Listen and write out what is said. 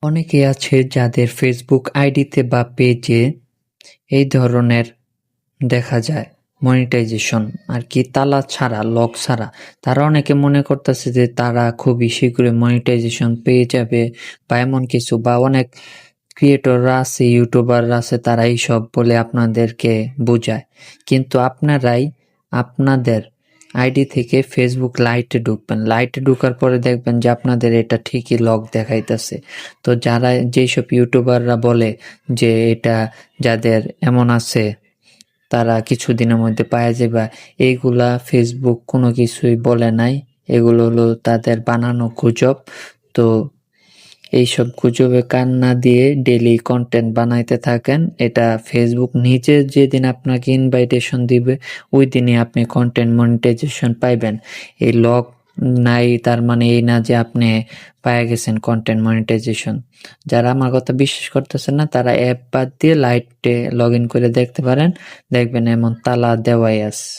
অনেকে আছে যাদের ফেসবুক আইডিতে বা পেজে এই ধরনের দেখা যায় মনিটাইজেশন আর কি তালা ছাড়া, লক ছাড়া। তারা অনেকে মনে করতেছে যে তারা খুবই শীঘ্রই মনিটাইজেশন পেয়ে যাবে বা এমন কিছু, বা অনেক ক্রিয়েটররা আছে, ইউটিউবাররা আছে, তারা এইসব বলে আপনাদেরকে বোঝায়। কিন্তু আপনারাই আপনাদের আইডি থেকে ফেসবুক লাইটে ঢুকবেন। লাইটে ঢুকার পরে দেখবেন যে আপনাদের এটা ঠিকই লক দেখাইতেছে। তো যারা যেসব ইউটিউবাররা বলে যে এটা যাদের এমন আছে তারা কিছুদিনের মধ্যে পাওয়া যাবে, এইগুলা ফেসবুক কোনো কিছুই বলে নাই। এগুলো হলো তাদের বানানো গুজব। তো এইসব গুজবে কান না দিয়ে ডেইলি কন্টেন্ট বানাইতে থাকেন। এটা ফেসবুক নিজে যেদিন আপনাকে ইনভাইটেশন দিবে ওই দিনই আপনি কন্টেন্ট মনিটাইজেশন পাইবেন। এই লক নাই তার মানে এই না যে আপনি পায়ে গেছেন কন্টেন্ট মনিটাইজেশন। যারা আমার কথা বিশ্বাস করতেছেন না তারা অ্যাপ বাদ দিয়ে লাইটে লগ ইন করে দেখতে পারেন, দেখবেন এমন তালা দেওয়াই আছে।